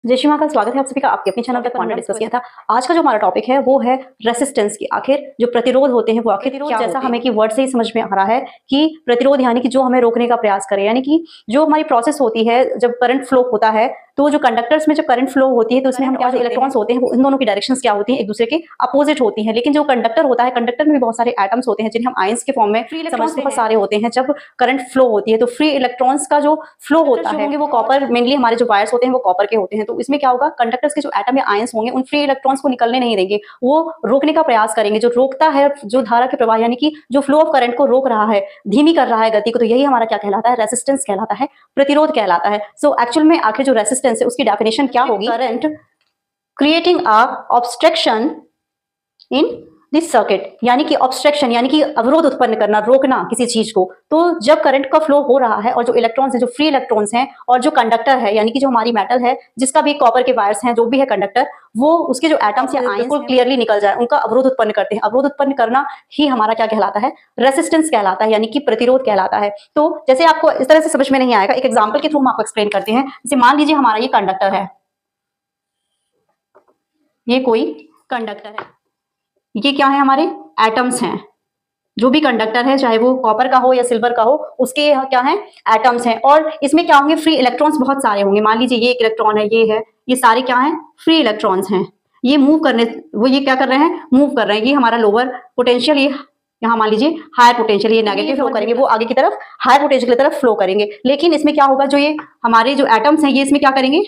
जय श्री महाकाल, स्वागत है आप सभी का आपके अपने चैनल पे। क्वांटम डिस्कस किया था। आज का जो हमारा टॉपिक है वो है रेसिस्टेंस की। आखिर जो प्रतिरोध होते हैं वो आखिर क्या जैसा हमें कि वर्ड से ही समझ में आ रहा है कि प्रतिरोध यानी कि जो हमें रोकने का प्रयास करे, यानी कि जो हमारी प्रोसेस होती है जब करंट फ्लो होता है तो जो कंडक्टर्स में जब करंट फ्लो होती है तो उसमें हम क्या जो इलेक्ट्रॉन्स होते हैं वो इन दोनों की डायरेक्शंस क्या होती हैं, एक दूसरे के अपोजिट होती हैं। लेकिन जो कंडक्टर होता है, कंडक्टर में भी बहुत सारे एटम्स होते हैं जिन्हें हम आयंस के फॉर्म में फ्री इलेक्ट्रॉन्स बहुत सारे होते हैं। जब करंट फ्लो होती है तो फ्री इलेक्ट्रॉन्स का जो फ्लो होता है वो कॉपर, मेनली हमारे जो वायर्स होते हैं वो कॉपर के होते हैं। तो इसमें क्या होगा, कंडक्टर्स के जो एटम या आयंस होंगे उन फ्री इलेक्ट्रॉन्स को निकलने नहीं देंगे, वो रोकने का प्रयास करेंगे। जो रोकता है जो धारा के प्रवाह, यानी कि जो फ्लो ऑफ करंट को रोक रहा है, धीमी कर रहा है गति को, तो यही हमारा क्या कहलाता है, रेसिस्टेंस कहलाता है, प्रतिरोध कहलाता है। सो एक्चुअल में आखिर जो रेसिस्टेंस है उसकी डेफिनेशन क्या होगी, current creating a obstruction in this circuit, यानी कि ऑब्स्ट्रक्शन यानी कि अवरोध उत्पन्न करना, रोकना किसी चीज को। तो जब करंट का फ्लो हो रहा है और जो इलेक्ट्रॉन्स हैं, जो फ्री इलेक्ट्रॉन्स हैं, और जो कंडक्टर है यानी कि जो हमारी मेटल है जिसका भी कॉपर के वायर्स हैं, जो भी है कंडक्टर, वो उसके जो एटम्स या आयंस बिल्कुल क्लियरली निकल जाए, उनका अवरोध उत्पन्न करते हैं। अवरोध उत्पन्न करना ही हमारा क्या कहलाता है, रेसिस्टेंस कहलाता है, यानी कि प्रतिरोध कहलाता है। तो जैसे आपको इस तरह से समझ में नहीं आएगा, एक एग्जाम्पल के थ्रू हम आपको एक्सप्लेन करते हैं। जैसे मान लीजिए हमारा ये कंडक्टर है, ये कोई कंडक्टर है, ये क्या है, हमारे एटम्स हैं। जो भी कंडक्टर है, चाहे वो कॉपर का हो या सिल्वर का हो, उसके क्या है, एटम्स हैं। और इसमें क्या होंगे, फ्री इलेक्ट्रॉन्स बहुत सारे होंगे। मान लीजिए ये एक इलेक्ट्रॉन है, ये है, ये सारे क्या है, फ्री इलेक्ट्रॉन्स हैं। ये मूव करने, वो ये क्या कर रहे हैं, मूव कर रहे हैं। ये हमारा लोअर पोटेंशियल, ये यहाँ मान लीजिए हायर पोटेंशियल, ये नेगेटिव फ्लो करेंगे, वो आगे की तरफ हायर पोटेंशियल की तरफ फ्लो करेंगे। लेकिन इसमें क्या होगा, जो ये हमारे जो एटम्स हैं, ये इसमें क्या करेंगे,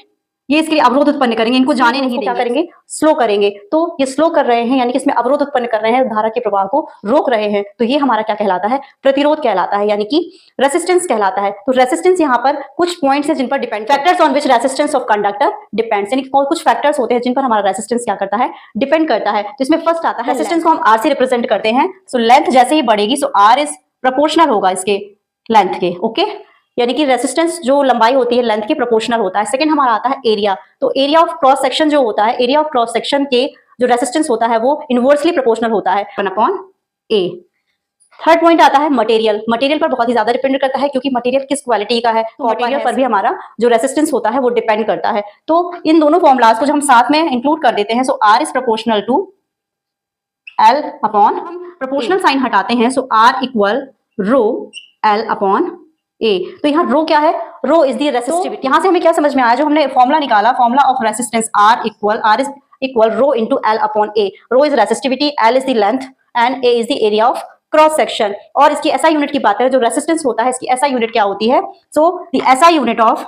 ये इसके लिए अवरोध उत्पन्न करेंगे, इनको जाने नहीं देंगे, क्या करेंगे, स्लो करेंगे। तो ये स्लो कर रहे हैं, यानी कि इसमें अवरोध उत्पन्न कर रहे हैं, धारा के प्रवाह को रोक रहे हैं। तो ये हमारा क्या कहलाता है, प्रतिरोध कहलाता है, यानी कि रेसिस्टेंस कहलाता है। तो रेसिस्टेंस यहाँ पर कुछ पॉइंट्स है जिन पर depend, factors on which resistance of conductor depends, यानी कुछ फैक्टर्स होते हैं जिन पर हमारा रेसिस्टेंस क्या करता है, डिपेंड करता है। तो इसमें फर्स्ट आता है रेसिस्टेंस को हम आर से रिप्रेजेंट करते हैं। सो लेंथ जैसे ही बढ़ेगी, सो आर इज प्रोपोर्शनल होगा इसके लेंथ के, ओके। यानी कि रेसिस्टेंस जो लंबाई होती है लेंथ के प्रोपोर्शनल होता है। सेकंड हमारा आता है एरिया। तो एरिया ऑफ क्रॉस सेक्शन जो होता है, एरिया ऑफ क्रॉस सेक्शन के जो रेसिस्टेंस होता है वो इनवर्सली प्रोपोर्शनल होता है 1/A। थर्ड पॉइंट आता है मटेरियल। मटेरियल पर बहुत ही ज्यादा डिपेंड करता है, क्योंकि मटेरियल किस क्वालिटी का है, तो मटेरियल पर भी हमारा जो रेसिस्टेंस होता है वो डिपेंड करता है। तो इन दोनों फॉर्मुलाज को जब हम साथ में इंक्लूड कर देते हैं, so R is proportional to L upon, proportional sign हटाते हैं, so R equal rho L upon A. तो यहाँ रो क्या है, रो इज दी रेसिस्टिविटी। यहाँ से हमें क्या समझ में आया, जो हमने फॉर्मुला निकाला, formula of resistance R is equal rho into L upon A. Rho is resistivity, L is the length and A is the area of cross section. और इसकी एसआई यूनिट की बात करें, जो रेसिस्टेंस होता है इसकी एसआई यूनिट क्या होती है, so the SI unit of